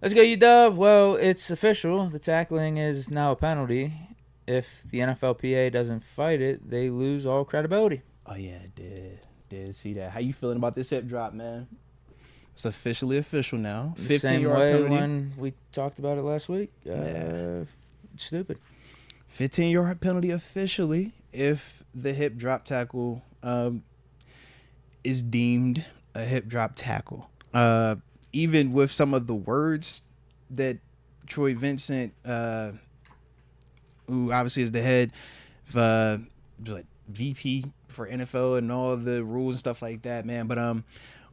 Let's go, UW. Well, it's official. The tackling is now a penalty. If the NFLPA doesn't fight it, they lose all credibility. Oh yeah, did see that. How you feeling about this hip drop, man? It's officially official now. The 15 same yard way penalty. when we talked about it last week. Yeah. Stupid. 15-yard penalty officially if the hip drop tackle is deemed a hip drop tackle. Even with some of the words that Troy Vincent, who obviously is the head of like VP for NFL and all the rules and stuff like that, man. But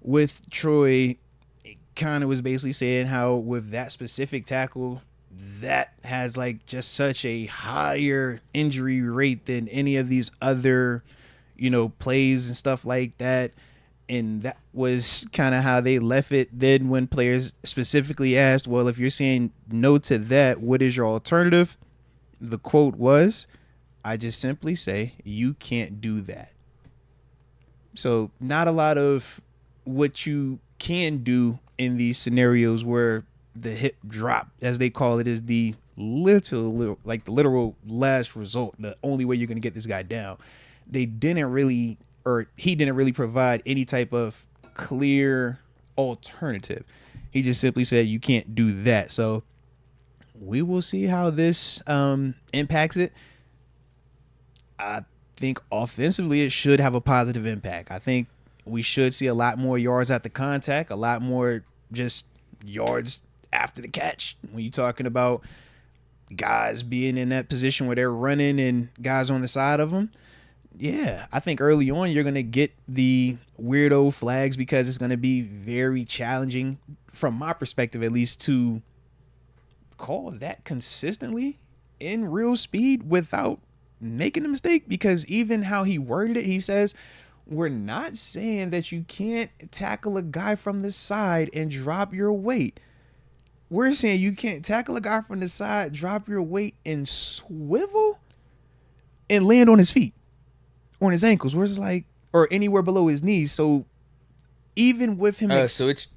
with Troy, it kind of was basically saying how with that specific tackle, that has like just such a higher injury rate than any of these other, plays and stuff like that. And that was kind of how they left it. Then when players specifically asked, well, if you're saying no to that, what is your alternative? The quote was, I just simply say, you can't do that. So not a lot of what you can do in these scenarios where the hip drop, as they call it, is the literal last result, the only way you're going to get this guy down. They didn't really, or he didn't really provide any type of clear alternative. He just simply said you can't do that. So we will see how this impacts it. I think offensively it should have a positive impact. I think we should see a lot more yards at the contact, a lot more just yards after the catch. When you're talking about guys being in that position where they're running and guys on the side of them, yeah, I think early on you're going to get the weirdo flags because it's going to be very challenging, from my perspective at least, to call that consistently in real speed without making a mistake. Because even how he worded it, he says, we're not saying that you can't tackle a guy from the side and drop your weight. We're saying you can't tackle a guy from the side, drop your weight, and swivel and land on his feet, on his ankles, where it's like, or anywhere below his knees. So even with him, So it's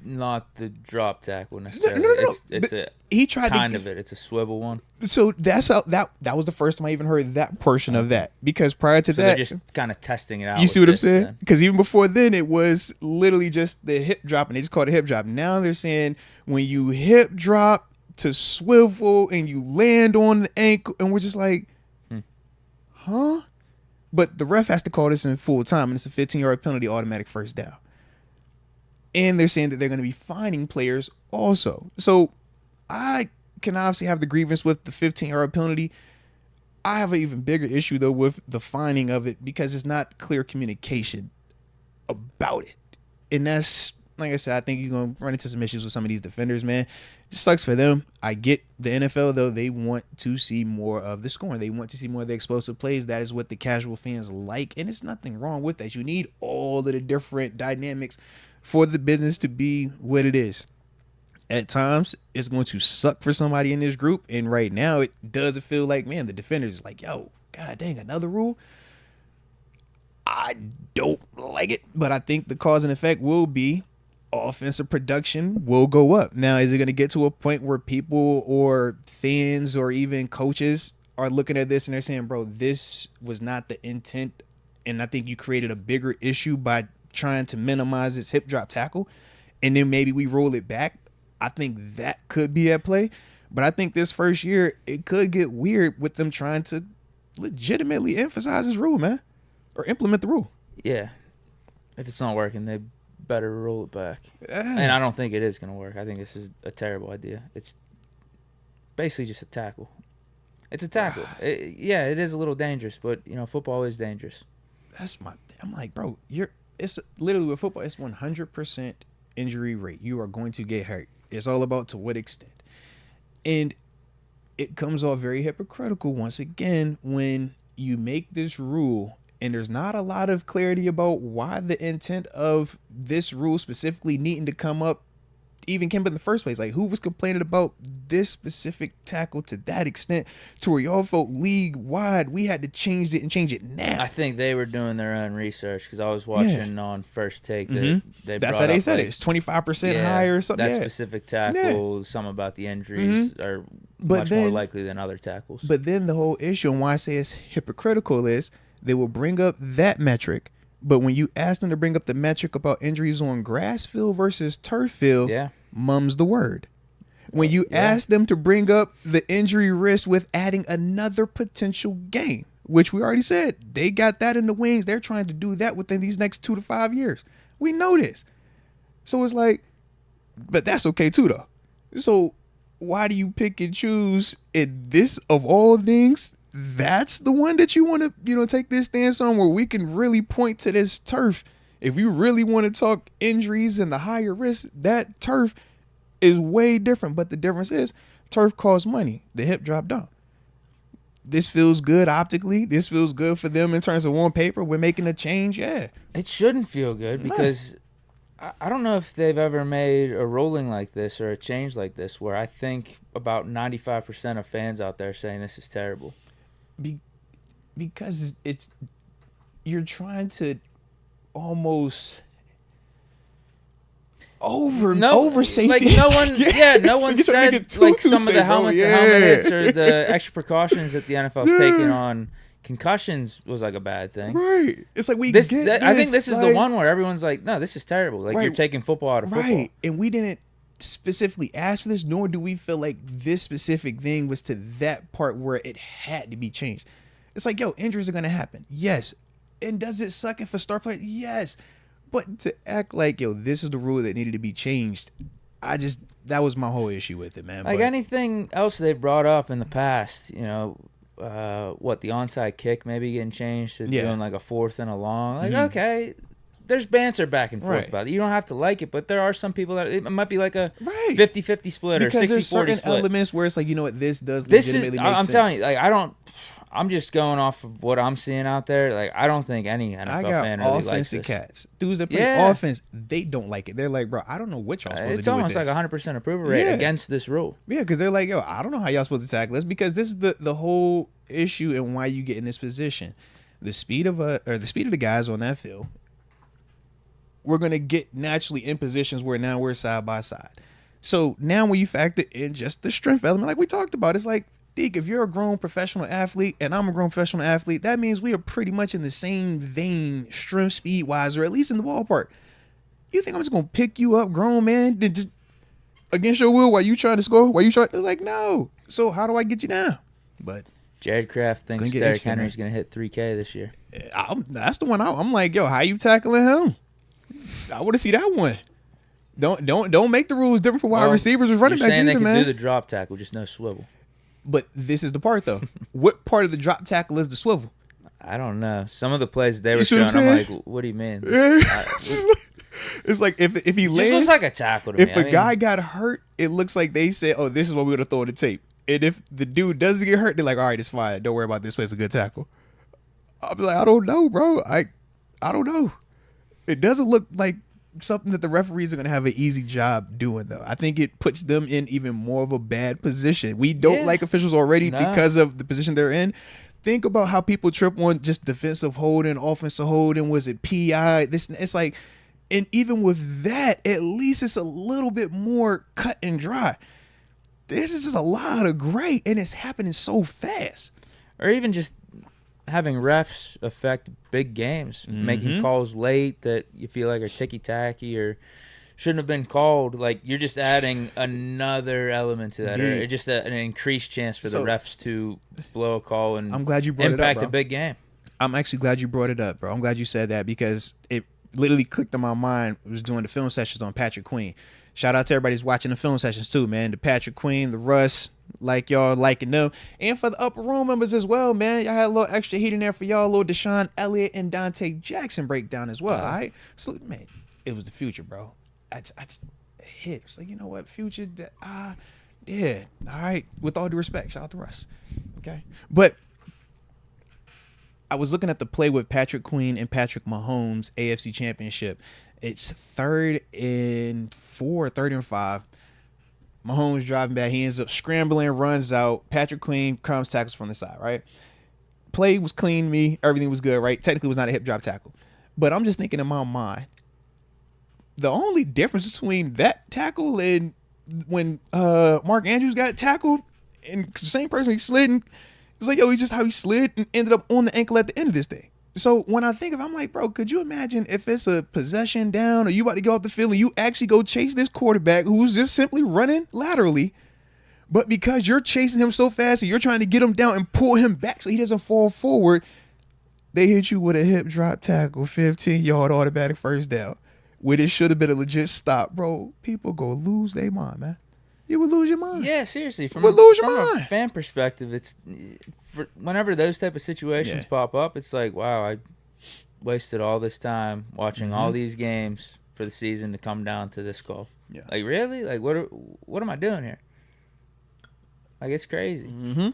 not the drop tackle necessarily. no. It's a He tried kind of it. It's a swivel one. So that's how that was the first time I even heard that portion of that, because prior to So that, they're just kind of testing it out. you see what I'm saying? Then. Because even before then, it was literally just the hip drop, and they just called it hip drop. Now they're saying when you hip drop to swivel and you land on the ankle, and we're just like, huh? But the ref has to call this in full time, and it's a 15-yard penalty, automatic first down. And they're saying that they're going to be fining players also. So I can obviously have the grievance with the 15-yard penalty. I have an even bigger issue, though, with the fining of it, because it's not clear communication about it. And that's, like I said, I think you're going to run into some issues with some of these defenders, man. It just sucks for them. I get the NFL, though. They want to see more of the scoring. They want to see more of the explosive plays. That is what the casual fans like. And it's nothing wrong with that. You need all of the different dynamics for the business to be what it is. At times, it's going to suck for somebody in this group. And right now, it does feel like, man, the defenders is like, yo, god dang, another rule? I don't like it. But I think the cause and effect will be offensive production will go up. Now, is it going to get to a point where people or fans or even coaches are looking at this and they're saying, bro, this was not the intent, and I think you created a bigger issue by trying to minimize this hip drop tackle, and then maybe we roll it back? I think that could be at play. But I think this first year, it could get weird with them trying to legitimately emphasize this rule, man, or implement the rule. Yeah. If it's not working, they better roll it back. And I don't think it is going to work. I think this is a terrible idea. It's basically just a tackle. It's a tackle. It is a little dangerous, but, football is dangerous. I'm like, bro, it's literally with football, it's 100% injury rate. You are going to get hurt. It's all about to what extent. And it comes off very hypocritical once again when you make this rule and there's not a lot of clarity about why the intent of this rule specifically needing to come up even came up in the first place. Like, who was complaining about this specific tackle to that extent to where y'all felt league wide we had to change it and change it now? I think they were doing their own research because I was watching on First Take that they That's brought how they up, said like, it. It's 25% higher or something. That specific tackle, some about the injuries are much more likely than other tackles. But then the whole issue and why I say it's hypocritical is they will bring up that metric, but when you ask them to bring up the metric about injuries on grass field versus turf field, mum's the word. When you ask them to bring up the injury risk with adding another potential game, which we already said, they got that in the wings. They're trying to do that within these next 2 to 5 years. We know this. So it's like, but that's okay too, though. So why do you pick and choose in this of all things? That's the one that you want to, take this stance on where we can really point to this turf. If you really want to talk injuries and the higher risk, that turf is way different. But the difference is turf costs money. The hip drop don't. This feels good optically. This feels good for them in terms of on paper. We're making a change. Yeah. It shouldn't feel good because I don't know if they've ever made a ruling like this or a change like this where I think about 95% of fans out there saying this is terrible. Because you're trying to almost over safety. Like no one said like some of the helmet to helmet hits or the extra precautions that the NFL's taking on concussions was like a bad thing. Right. It's like I think this is the one where everyone's like, no, this is terrible. Like you're taking football out of football. Right. And we didn't specifically ask for this, nor do we feel like this specific thing was to that part where it had to be changed. It's like, yo, injuries are going to happen. Yes. And does it suck if a star player? Yes. But to act like, yo, this is the rule that needed to be changed, that was my whole issue with it, man. Like anything else they brought up in the past, the onside kick maybe getting changed to doing like a 4th and a long. Like, okay, there's banter back and forth about it. You don't have to like it, but there are some people that it might be like a 50-50 split because or 60-40 there's certain split. Elements where it's like, you know what, this does legitimately make sense. I'm telling you, like I'm just going off of what I'm seeing out there. Like, I don't think any NFL fan really likes this. Offensive cats. Dudes that play offense, they don't like it. They're like, bro, I don't know what y'all supposed to do with this. It's almost like 100% approval rate against this rule. Yeah, because they're like, yo, I don't know how y'all supposed to tackle this because this is the whole issue and why you get in this position. The speed of the guys on that field, we're going to get naturally in positions where now we're side by side. So now when you factor in just the strength element, like we talked about, it's like, Deke, if you're a grown professional athlete and I'm a grown professional athlete, that means we are pretty much in the same vein, strength, speed wise, or at least in the ballpark. You think I'm just gonna pick you up, grown man, then just against your will while you trying to score? It's like, no. So how do I get you down? But Jared Kraft thinks Derrick Henry's gonna hit 3K this year. That's the one I'm like, yo, how you tackling him? I want to see that one. Don't make the rules different for wide receivers with running backs either, man. They can do the drop tackle, just no swivel. But this is the part, though. What part of the drop tackle is the swivel? I don't know. Some of the plays they were showing, I'm like, what do you mean? It's like if he lands, it looks like a tackle to me. If a guy got hurt, it looks like they said, oh, this is what we're going to throw in the tape. And if the dude doesn't get hurt, they're like, all right, it's fine. Don't worry about this. Place a good tackle. I'll be like, I don't know, bro. I don't know. It doesn't look like something that the referees are going to have an easy job doing, though. I think it puts them in even more of a bad position. We don't like officials already because of the position they're in. Think about how people trip on just defensive holding, offensive holding. Was it PI? It's like, and even with that, at least it's a little bit more cut and dry. This is just a lot of gray, and it's happening so fast. Or even just having refs affect big games, making calls late that you feel like are ticky-tacky or shouldn't have been called. Like, you're just adding another element to that, or just an increased chance for the refs to blow a call and I'm glad you brought impact it up, a big game. I'm actually glad you brought it up, bro. I'm glad you said that because it literally clicked in my mind. I was doing the film sessions on Patrick Queen. Shout out to everybody who's watching the film sessions too, man. The Patrick Queen, the Russ, like y'all liking them. And for the upper room members as well, man. Y'all had a little extra heat in there for y'all, a little Deshaun Elliott and Dante Jackson breakdown as well, all right? So, man, it was the future, bro. I just hit. It's like, you know what, future, yeah, all right. With all due respect, shout out to Russ, okay? But I was looking at the play with Patrick Queen and Patrick Mahomes AFC Championship, It's 3rd and 4, 3rd and 5. Mahomes driving back. He ends up scrambling, runs out. Patrick Queen comes tackles from the side, right? Play was clean to me. Everything was good, right? Technically, it was not a hip drop tackle. But I'm just thinking in my mind, the only difference between that tackle and when Mark Andrews got tackled and the same person he slid, and it's like, yo, he just how he slid and ended up on the ankle at the end of this thing. So when I think of it, I'm like, bro, could you imagine if it's a possession down or you about to go off the field and you actually go chase this quarterback who's just simply running laterally, but because you're chasing him so fast and you're trying to get him down and pull him back so he doesn't fall forward, they hit you with a hip drop tackle, 15-yard automatic first down, where it should have been a legit stop, bro. People go lose their mind, man. You would lose your mind. Yeah, seriously. From a fan perspective, it's whenever those type of situations pop up, it's like, wow, I wasted all this time watching all these games for the season to come down to this call. Yeah. Like, really? Like, what am I doing here? Like, it's crazy. Mm-hmm.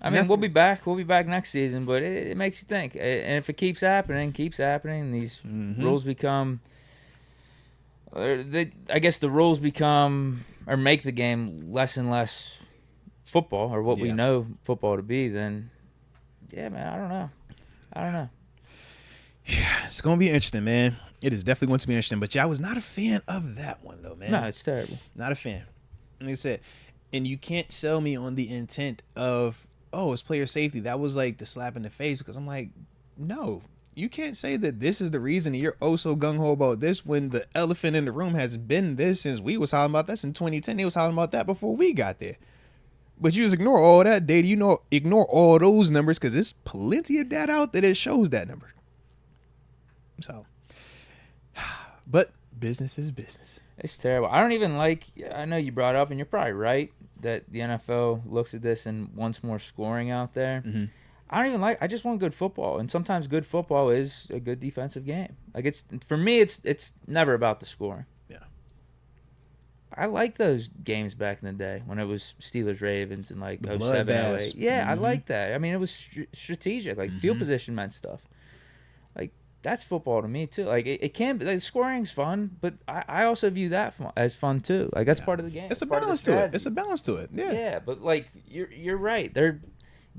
I mean, we'll be back. We'll be back next season, but it makes you think. And if it keeps happening, these rules become. I guess the rules become or make the game less and less football, or what we know football to be. Then, yeah, man, I don't know. Yeah, it's gonna be interesting, man. It is definitely going to be interesting. But I was not a fan of that one, though, man. No, it's terrible. Not a fan. Like I said, and you can't sell me on the intent of, oh, it's player safety. That was like the slap in the face, because I'm like, no. You can't say that this is the reason you're oh so gung-ho about this when the elephant in the room has been this since we was hollering about this in 2010. They was hollering about that before we got there. But you just ignore all that data. Ignore all those numbers, because there's plenty of data out there that shows that number. So, but business is business. It's terrible. I don't even like, I know you brought up, and you're probably right, that the NFL looks at this and wants more scoring out there. Mm-hmm. I just want good football, and sometimes good football is a good defensive game. Like, for me, it's never about the scoring. Yeah. I like those games back in the day when it was Steelers-Ravens and like the 07, 08. Yeah, I like that. I mean, it was strategic. Like, field position meant stuff. Like, that's football to me too. Like, it can be, like, scoring's fun, but I also view that as fun too. Like, that's part of the game. It's a balance to it. It's a balance to it. Yeah. Yeah, but like you're right. They're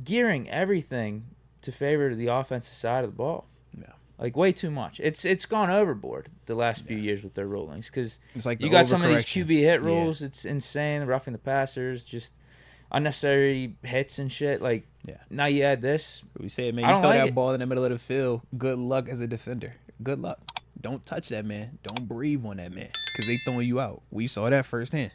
gearing everything to favor the offensive side of the ball. Yeah. Like, way too much. It's gone overboard the last few years with their rulings, because it's like you got some of these QB hit rules. It's insane. Roughing the passers, just unnecessary hits and shit. Like, now you add this. We say it, man. You throw that ball in the middle of the field. Good luck as a defender. Good luck. Don't touch that man. Don't breathe on that man, because they throwing you out. We saw that firsthand.